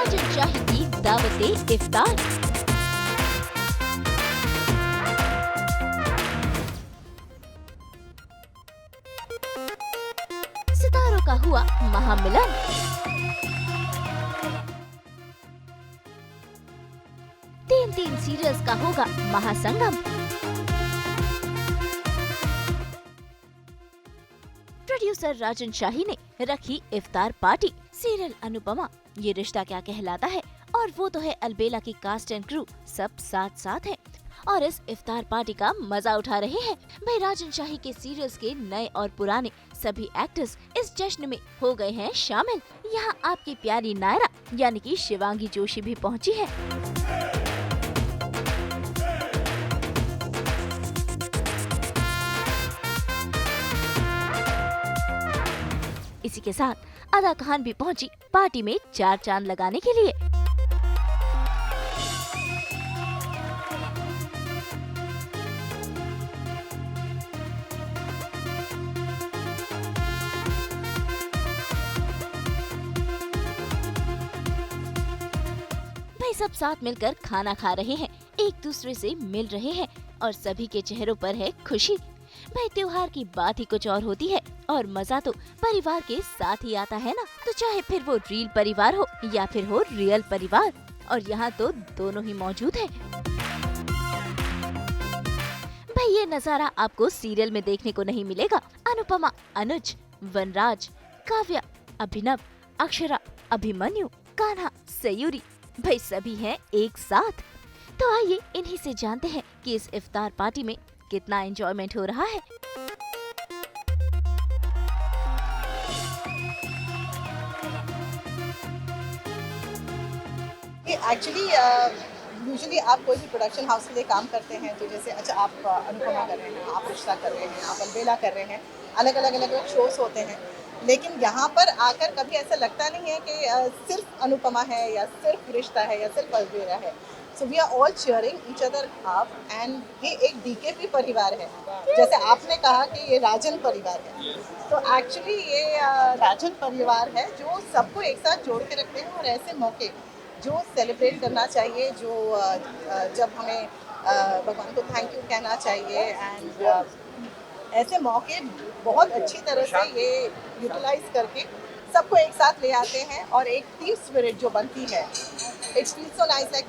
राजन शाही की दावते इफ्तार। सितारों का हुआ महामिलन। तीन सीरियल्स का होगा महासंगम। प्रोड्यूसर राजन शाही ने रखी इफ्तार पार्टी। सीरियल अनुपमा, ये रिश्ता क्या कहलाता है, और वो तो है अलबेला की कास्ट एंड क्रू, सब साथ साथ है और इस इफ्तार पार्टी का मजा उठा रहे हैं। भाई राजन शाही के सीरियल्स के नए और पुराने सभी एक्टर्स इस जश्न में हो गए हैं शामिल। यहाँ आपकी प्यारी नायरा यानी कि शिवांगी जोशी भी पहुँची है। इसी के साथ अदा खान भी पहुंची पार्टी में 4 चांद लगाने के लिए। भाई सब साथ मिलकर खाना खा रहे हैं, एक दूसरे से मिल रहे हैं और सभी के चेहरों पर है खुशी। भाई त्योहार की बात ही कुछ और होती है और मजा तो परिवार के साथ ही आता है ना। तो चाहे फिर वो रियल परिवार हो या फिर हो रियल परिवार, और यहाँ तो दोनों ही मौजूद है। भाई ये नजारा आपको सीरियल में देखने को नहीं मिलेगा। अनुपमा, अनुज, वनराज, काव्या, अभिनव, अक्षरा, अभिमन्यु, कान्हा, सयूरी, भाई सभी हैं एक साथ। तो आइए इन्हीं से जानते हैं कि इस इफ्तार पार्टी में कितना एंजॉयमेंट हो रहा है। एक्चुअली यूजुअली आप कोई भी प्रोडक्शन हाउस के लिए काम करते हैं तो जैसे अच्छा आप अनुपमा कर रहे हैं, आप रिश्ता कर रहे हैं, आप अलबेला कर रहे हैं, अलग अलग शोज होते हैं। लेकिन यहाँ पर आकर कभी ऐसा लगता नहीं है कि सिर्फ अनुपमा है या सिर्फ रिश्ता है या सिर्फ अलबेला है। So we are all cheering each other up and ये एक डीकेपी परिवार है। जैसे आपने कहा कि ये राजन परिवार है, तो एक्चुअली ये राजन परिवार है जो सबको एक साथ जोड़ के रखते हैं। और ऐसे मौके जो सेलिब्रेट करना चाहिए, जो जब हमें भगवान को थैंक यू कहना चाहिए, एंड ऐसे मौके बहुत अच्छी तरह से ये यूटिलाइज करके सबको एक साथ ले आते हैं और एक टीम स्पिरिट जो बनती है। It feels so nice, like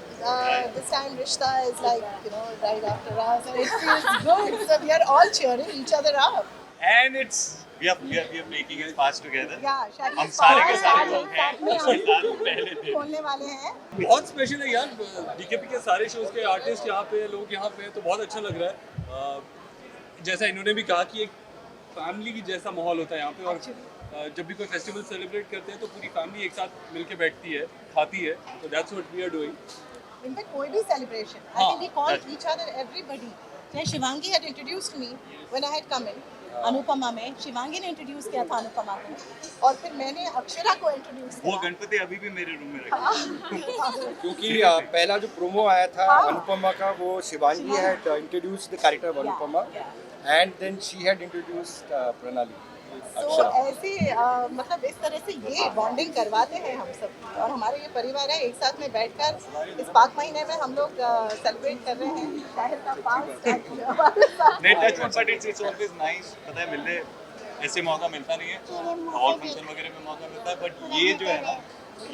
this time Rishta is like, you know, right after us, and it feels good. So we are all cheering each other up. And it's we are making it fast together. Yeah, Shaggy हम सारे के सारे साथ लोग हैं, में उसके साथ पहले थे। खोलने वाले हैं। बहुत स्पेशल है यार, डीकेपी के सारे शोज के आर्टिस्ट यहाँ पे, लोग यहाँ पे, तो बहुत अच्छा लग रहा है। जैसा इन्होंने भी कहा कि एक फैमिली की जैसा माहौल होता है यहाँ पे, और जब भी कोई फेस्टिवल सेलिब्रेट करते हैं तो पूरी फैमिली एक साथ मिलके बैठती है, खाती है। तो that's what we are doing. In fact, कोई भी celebration, I think we called each other everybody. जैसे Shivangi had introduced me when I had come in. Anupama में शिवांगी ने इंट्रोड्यूस किया था अनुपमा को, और फिर मैंने अक्षरा को इंट्रोड्यूस किया। वो गणपति अभी भी मेरे रूम में रखा है। क्योंकि पहला जो प्रोमो आया था अनुपमा का, वो Shivangi had introduced the character of Anupama, and then she had introduced Pranali. तो ऐसे मतलब इस तरह से ये बॉन्डिंग करवाते हैं हम सब, और हमारे ये परिवार है एक साथ में बैठकर इस पाक महीने में हम लोग सेलिब्रेट कर रहे हैं शहर का पाक। नहीं touch but it's always nice. पता है मिलने ऐसे मौका मिलता नहीं है, और फंक्शन वगैरह में मौका मिलता है, बट ये जो है ना,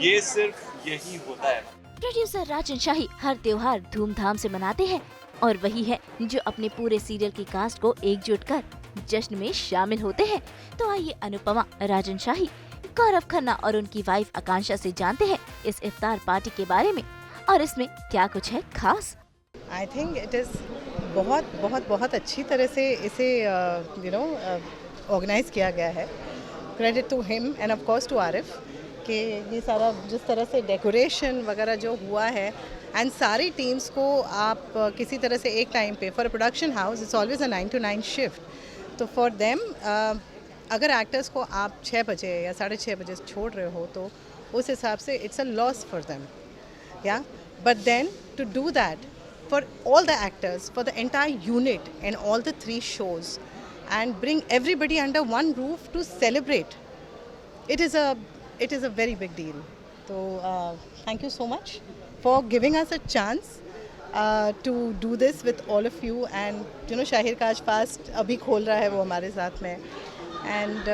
ये सिर्फ यही होता है। प्रोड्यूसर राजन शाही हर त्योहार धूमधाम से मनाते हैं और वही है जो अपने पूरे सीरियल की कास्ट को एकजुट कर जश्न में शामिल होते हैं। तो आइए अनुपमा, राजन शाही, गौरव खन्ना और उनकी वाइफ आकांक्षा से जानते हैं इस इफ्तार पार्टी के बारे में और इसमें क्या कुछ है खास। आई थिंक इट इज़ बहुत बहुत बहुत अच्छी तरह से इसे ऑर्गेनाइज किया गया है। Credit to him and of course to Arif कि ये सारा जिस तरह से डेकोरेशन वगैरह जो हुआ है, एंड सारी टीम्स को आप किसी तरह से एक टाइम पे, for a production house it's always a 9 to 9 shift, तो फॉर देम अगर एक्टर्स को आप 6 बजे या 6:30 बजे छोड़ रहे हो तो उस हिसाब से it's a loss for them, या but then to do that for all the actors, for the entire unit and all the 3 shows, and bring everybody under one roof to celebrate. It is a very big deal. तो thank you so much for giving us a chance to do this with all of you and you know Shahir का आज fast अभी खोल रहा है वो हमारे साथ में एंड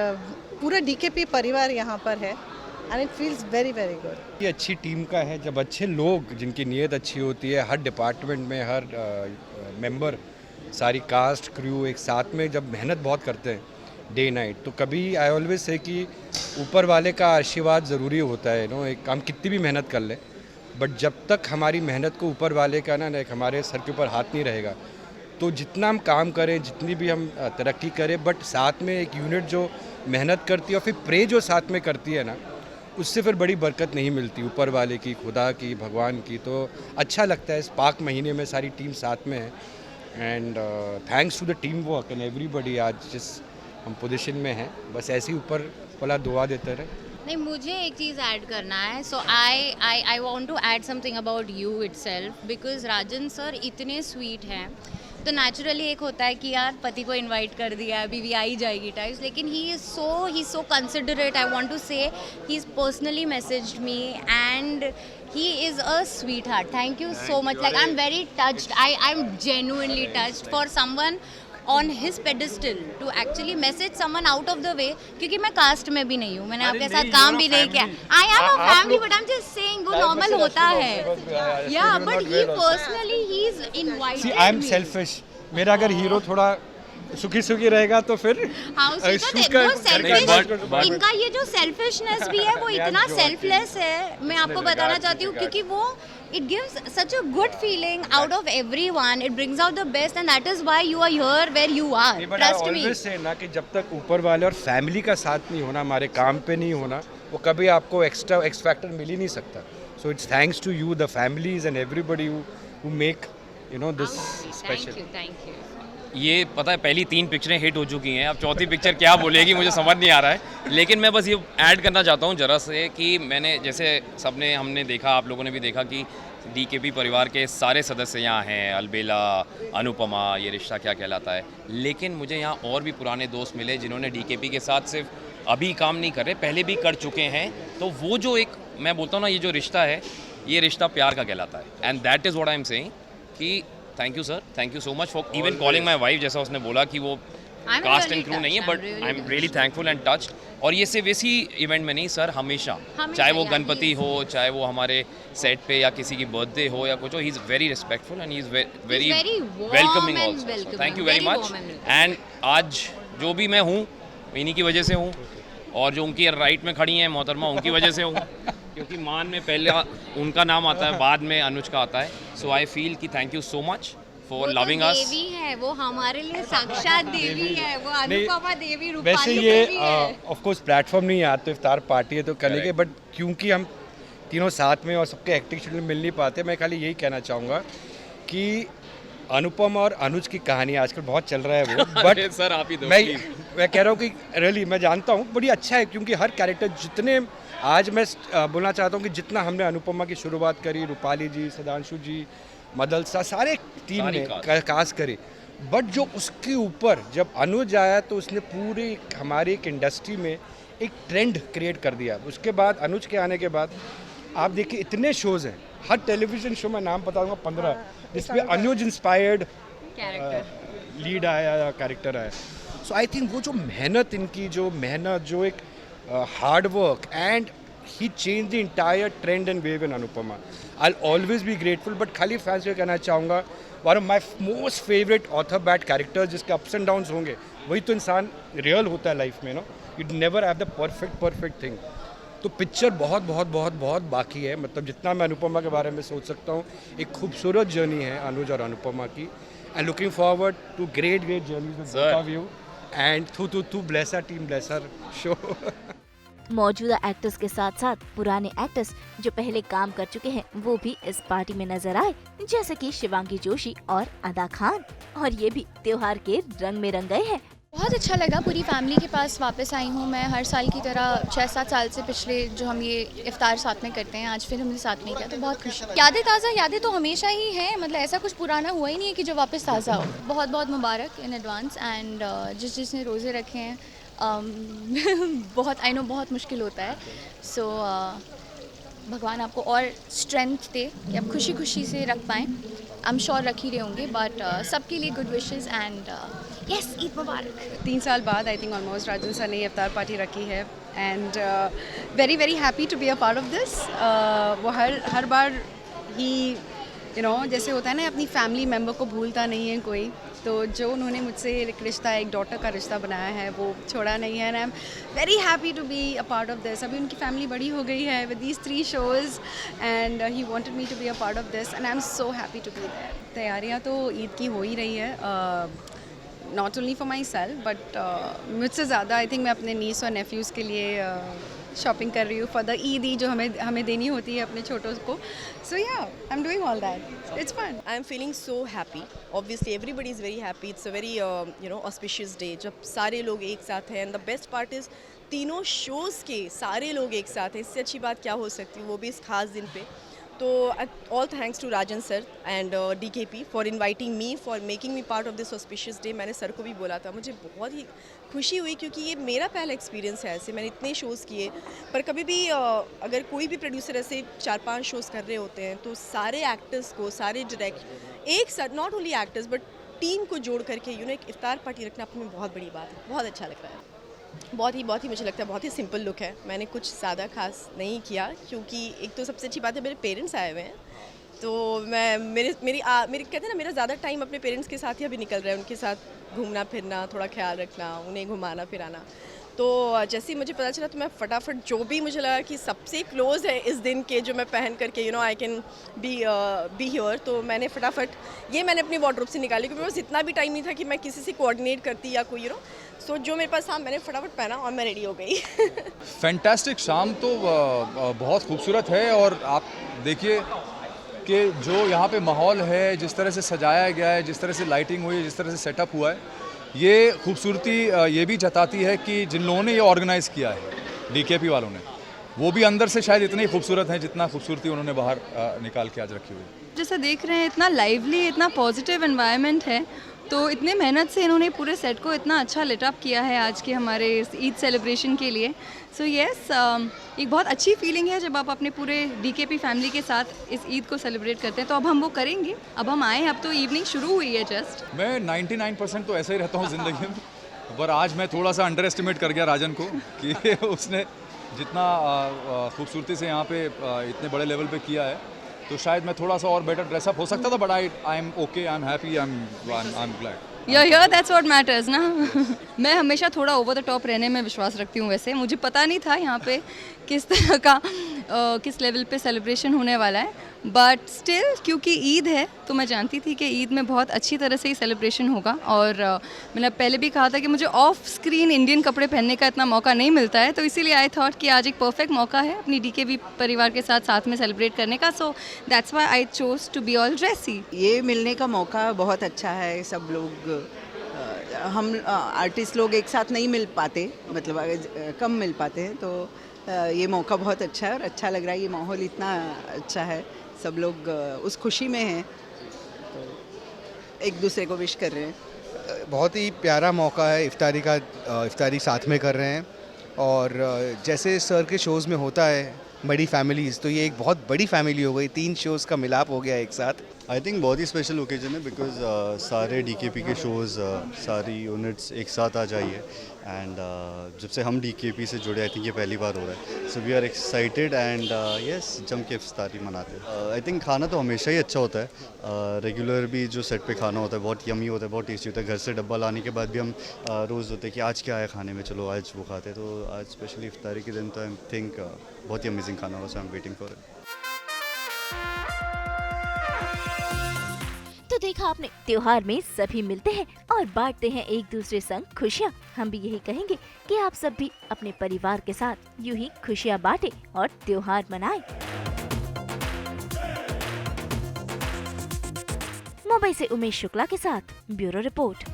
पूरा डीकेपी परिवार यहाँ पर है and it feels very very good. ये अच्छी टीम का है जब अच्छे लोग जिनकी नीयत अच्छी होती है, हर डिपार्टमेंट में हर मेंबर, सारी कास्ट क्रू एक साथ में जब मेहनत बहुत करते हैं डे नाइट, तो कभी आई ऑलवेज से कि ऊपर वाले का आशीर्वाद ज़रूरी होता है। नो एक हम कितनी भी मेहनत कर लें, बट जब तक हमारी मेहनत को ऊपर वाले का ना एक हमारे सर के ऊपर हाथ नहीं रहेगा, तो जितना हम काम करें, जितनी भी हम तरक्की करें, बट साथ में एक यूनिट जो मेहनत करती है और फिर प्रे जो साथ में करती है ना, उससे फिर बड़ी बरकत नहीं मिलती ऊपर वाले की, खुदा की, भगवान की। तो अच्छा लगता है इस पाक महीने में सारी टीम साथ में है and thanks to the team work and everybody. आज जिस हम पोजीशन में हैं, बस ऐसे ही ऊपर वाला दुआ देते रहे। नहीं, मुझे एक चीज़ ऐड करना है। So I want to add something about you itself, because Rajan sir इतने स्वीट हैं, तो नेचुरली एक होता है कि यार पति को इनवाइट कर दिया है, बीवी आई जाएगी टाइप्स, लेकिन he is so considerate. I want to say he is personally messaged me and he is a sweetheart. Thank you so much. Like I'm very touched. I'm genuinely touched for someone on his pedestal to actually message someone out of the way. क्योंकि मैं cast में भी नहीं हूँ, मैंने आपके साथ काम भी नहीं किया. I am a family, but I'm just saying वो normal होता है. Yeah, but he personally he's invited me. See, I'm selfish. मेरा अगर हीरो थोड़ा सुखी सुखी रहेगा तो फिर इनका ये जो सेल्फिशनेस भी है वो इतना सेल्फलेस है, मैं आपको बताना चाहती हूँ, क्योंकि वो it gives such a good feeling out of everyone. It brings out the best and that is why you are here where you are. Trust me. से ना कि जब तक ऊपर वाले और फैमिली का साथ नहीं होना, हमारे काम पे नहीं होना, वो कभी आपको एक्स्ट्रा एक्स फैक्टर मिल ही नहीं सकता. So it's thanks to you, the families and everybody who make this special. Thank you. ये पता है पहली 3 पिक्चरें हिट हो चुकी हैं, अब चौथी पिक्चर क्या बोलेगी मुझे समझ नहीं आ रहा है, लेकिन मैं बस ये ऐड करना चाहता हूँ ज़रा से कि मैंने जैसे सबने हमने देखा, आप लोगों ने भी देखा कि डीकेपी परिवार के सारे सदस्य यहाँ हैं, अलबेला, अनुपमा, ये रिश्ता क्या कहलाता है, लेकिन मुझे यहाँ और भी पुराने दोस्त मिले जिन्होंने डीकेपी के साथ सिर्फ अभी काम नहीं कर रहे, पहले भी कर चुके हैं. तो वो जो एक मैं बोलता हूँ ना, ये जो रिश्ता है, ये रिश्ता प्यार का कहलाता है. And that is what I am saying कि thank you sir, thank you so much for even calling my wife. जैसा उसने बोला कि वो कास्ट एंड क्रू नहीं है, but I am really thankful and touched. और ये सिर्फ इसी इवेंट में नहीं सर, हमेशा चाहे वो गणपति हो, चाहे वो हमारे सेट पे या किसी की बर्थडे हो या कुछ हो, he is very respectful and he is very welcoming also. Thank you very much. And आज जो भी मैं हूँ इन्हीं की वजह से हूँ, और जो उनकी राइट में खड़ी हैं मोहतरमा, उनकी वजह से हूँ, क्योंकि मान में पहले उनका नाम आता है, बाद में अनुज का आता है. सो आई फील कि thank you so much for loving us. देवी है वो, हमारे लिए साक्षात देवी है वो, अनुपमा देवी, रूपाली वैसे देवी ये है. ऑफ कोर्स प्लेटफॉर्म नहीं है, आज तो इफ्तार पार्टी है तो करेंगे, बट क्योंकि हम तीनों साथ में और सबके एक्टिंग शेड्यूल मिल नहीं पाते, मैं खाली यही कहना चाहूँगा कि अनुपम और अनुज की कहानी आजकल बहुत चल रहा है वो, बट सर आप ही दो. मैं कह रहा हूँ कि रियली मैं जानता हूँ बड़ी अच्छा है, क्योंकि हर कैरेक्टर जितने आज मैं बोलना चाहता हूँ कि जितना हमने अनुपमा की शुरुआत करी, रूपाली जी, सदांशु जी, मदलसा, सारे टीम ने कास्ट करी, बट जो उसके ऊपर जब अनुज आया तो उसने पूरी हमारी एक इंडस्ट्री में एक ट्रेंड क्रिएट कर दिया. उसके बाद अनुज के आने के बाद आप देखिए इतने शोज़ हैं, हर टेलीविज़न शो में नाम बताऊंगा 15 जिसमें अनुज इंस्पायर्ड लीड आया या कैरेक्टर आया. सो आई थिंक वो जो मेहनत इनकी, जो एक hard work, and he change the entire trend and wave in Anupama. I always be grateful. But खाली फैंस को कहना चाहूँगा, one of my most favourite author bad characters, जिसके अप्स एंड डाउन्स होंगे, वही तो इंसान रियल होता है लाइफ में. You never have the perfect thing. तो पिक्चर बहुत बहुत बहुत बहुत बाकी है. मतलब जितना मैं अनुपमा के बारे में सोच सकता हूँ, एक खूबसूरत जर्नी है अनुज और अनुपमा की. And looking forward to great journeys with both of you. And thou bless our team, bless our show. मौजूदा एक्टर्स के साथ साथ पुराने एक्टर्स जो पहले काम कर चुके हैं वो भी इस पार्टी में नजर आए, जैसे कि शिवांगी जोशी और अदा खान. और ये भी त्योहार के रंग में रंग गए हैं. बहुत अच्छा लगा, पूरी फैमिली के पास वापस आई हूँ मैं. हर साल की तरह 6-7 साल से पिछले जो हम ये इफ्तार साथ में करते हैं, आज फिर हमने साथ में किया, तो बहुत खुश. यादें तो हमेशा ही हैं, मतलब ऐसा कुछ पुराना हुआ ही नहीं है कि जो वापस ताज़ा हो. बहुत बहुत मुबारक इन एडवांस. एंड जिसने रोज़े रखे हैं बहुत आई नो बहुत मुश्किल होता है. सो भगवान आपको और स्ट्रेंथ दे कि आप खुशी खुशी से रख पाएँ। आई एम श्योर रख ही रहे होंगे, बट सबके लिए good wishes and yes, Eid मुबारक। 3 साल बाद I think almost Rajan sir ने इफ्तार पार्टी रखी है and very very happy to be a part of this. वो हर बार ही जैसे होता है ना, अपनी फैमिली मेम्बर को भूलता नहीं है कोई, तो जो उन्होंने मुझसे एक रिश्ता, एक डॉटर का रिश्ता बनाया है वो छोड़ा नहीं है and I am very happy to be a part of this. अभी उनकी फैमिली बड़ी हो गई है with these 3 shows and he wanted me to be a part of this and I am so happy to be there. तैयारियाँ तो ईद की हो ही रही है, not only for myself but मुझसे ज़्यादा आई थिंक मैं अपने नीस और नेफ्यूज़ के लिए शॉपिंग कर रही हूँ फॉर द ईद जो हमें देनी होती है अपने छोटों को। So yeah I am doing all that, it's fun. I am feeling so happy, obviously everybody is very happy, it's a very auspicious day जब सारे लोग एक साथ हैं and the best part is तीनों शोज़ के सारे लोग एक साथ हैं। इससे अच्छी बात क्या हो सकती है, वो भी इस खास दिन पे। तो all thanks to Rajan sir and DKP for inviting me, for making me part of this auspicious day. मैंने सर को भी बोला था, मुझे बहुत ही खुशी हुई क्योंकि ये मेरा पहला एक्सपीरियंस है ऐसे। मैंने इतने शोज़ किए पर कभी भी अगर कोई भी प्रोड्यूसर ऐसे 4-5 शोज़ कर रहे होते हैं तो सारे एक्टर्स को, सारे डायरेक्ट एक साथ, not only actors but team को जोड़ करके एक इफ्तार पार्टी रखना अपने में बहुत बड़ी बात है। बहुत अच्छा लग रहा है, बहुत ही मुझे लगता है बहुत ही सिंपल लुक है। मैंने कुछ ज़्यादा खास नहीं किया क्योंकि एक तो सबसे अच्छी बात है मेरे पेरेंट्स आए हुए हैं, तो मैं मेरी कहते हैं ना, मेरा ज़्यादा टाइम अपने पेरेंट्स के साथ ही अभी निकल रहा है, उनके साथ घूमना फिरना, थोड़ा ख्याल रखना, उन्हें घुमाना फिराना। तो जैसे ही मुझे पता चला तो मैं फटाफट जो भी मुझे लगा कि सबसे क्लोज़ है इस दिन के, जो मैं पहन करके आई कैन बी हियर, तो मैंने फटाफट ये मैंने अपनी वार्डरोब से निकाली क्योंकि मेरे पास इतना भी टाइम नहीं था कि मैं किसी से कोऑर्डिनेट करती या कोई सो जो मेरे पास था मैंने फटाफट पहना और मैं रेडी हो गई। फैंटास्टिक शाम तो बहुत खूबसूरत है और आप देखिए कि जो यहाँ पे माहौल है, जिस तरह से सजाया गया है, जिस तरह से लाइटिंग हुई है, जिस तरह से सेटअप हुआ है, ये खूबसूरती ये भी जताती है कि जिन लोगों ने ये ऑर्गेनाइज़ किया है, DKP वालों ने, वो भी अंदर से शायद इतने ही खूबसूरत हैं जितना खूबसूरती उन्होंने बाहर निकाल के आज रखी हुई है। जैसा देख रहे हैं इतना लाइवली, इतना पॉजिटिव एनवायरनमेंट है, तो इतने मेहनत से इन्होंने पूरे सेट को इतना अच्छा लिटअप किया है आज के हमारे ईद सेलिब्रेशन के लिए। सो येस, एक बहुत अच्छी फीलिंग है जब आप अपने पूरे DKP फैमिली के साथ इस ईद को सेलिब्रेट करते हैं। तो अब हम वो करेंगे, अब हम आए हैं, अब तो इवनिंग शुरू हुई है जस्ट। मैं 99% तो ऐसा ही रहता हूँ ज़िंदगी में, पर आज मैं थोड़ा सा अंडर एस्टिमेट कर गया राजन को कि उसने जितना खूबसूरती से यहाँ पे इतने बड़े लेवल पे किया है, तो शायद मैं थोड़ा सा और बेटर ड्रेसअप हो सकता था, but I am okay, I am happy, I am glad. या दैट्स व्हाट मैटर्स ना। मैं हमेशा थोड़ा ओवर द टॉप रहने में विश्वास रखती हूँ। वैसे मुझे पता नहीं था यहाँ पे किस तरह का किस लेवल पे सेलिब्रेशन होने वाला है, बट स्टिल क्योंकि ईद है तो मैं जानती थी कि ईद में बहुत अच्छी तरह से ही सेलिब्रेशन होगा। और मैंने पहले भी कहा था कि मुझे ऑफ स्क्रीन इंडियन कपड़े पहनने का इतना मौका नहीं मिलता है, तो इसीलिए आई थॉट कि आज एक परफेक्ट मौका है अपनी DKP परिवार के साथ में सेलिब्रेट करने का। So that's why I chose to be all dressy. ये मिलने का मौका बहुत अच्छा है। सब लोग हम आर्टिस्ट लोग एक साथ नहीं मिल पाते, मतलब कम मिल पाते हैं, तो ये मौका बहुत अच्छा है और अच्छा लग रहा है। ये माहौल इतना अच्छा है, सब लोग उस खुशी में हैं, तो एक दूसरे को विश कर रहे हैं। बहुत ही प्यारा मौका है इफ्तारी का, इफ्तारी साथ में कर रहे हैं। और जैसे सर के शोज़ में होता है बड़ी फैमिलीज़, तो ये एक बहुत बड़ी फैमिली हो गई, 3 शोज़ का मिलाप हो गया एक साथ। आई थिंक बहुत ही स्पेशल ओकेजन है बिकॉज सारे DKP के शोज़, सारी यूनिट्स एक साथ आ जाइए एंड जब से हम DKP से जुड़े आई थिंक ये पहली बार हो रहा है। So we are excited and yes, जम के इफ्तारी मनाते हैं। आई थिंक खाना तो हमेशा ही अच्छा होता है, रेगुलर भी जो सेट पे खाना होता है बहुत यमी होता है, बहुत टेस्टी होता है। घर से डब्बा लाने के बाद भी हम रोज़ होते हैं कि आज क्या है खाने में, चलो आज वो खाते हैं। तो आज स्पेशली इफ्तारी के दिन तो आई थिंक बहुत ही अमेजिंग खाना होगा, so I am waiting for it. तो देखा आपने, त्योहार में सभी मिलते हैं और बांटते हैं एक दूसरे संग खुशियाँ। हम भी यही कहेंगे कि आप सब भी अपने परिवार के साथ यूं ही खुशियाँ बांटें और त्योहार मनाएं। मुंबई से उमेश शुक्ला के साथ ब्यूरो रिपोर्ट।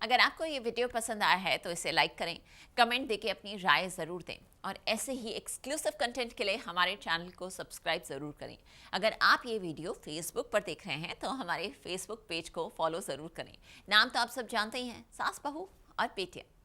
अगर आपको ये वीडियो पसंद आया है तो इसे लाइक करें, कमेंट देके अपनी राय ज़रूर दें और ऐसे ही एक्सक्लूसिव कंटेंट के लिए हमारे चैनल को सब्सक्राइब ज़रूर करें। अगर आप ये वीडियो फेसबुक पर देख रहे हैं तो हमारे फेसबुक पेज को फॉलो ज़रूर करें। नाम तो आप सब जानते ही हैं, सास बहू और बेटियां।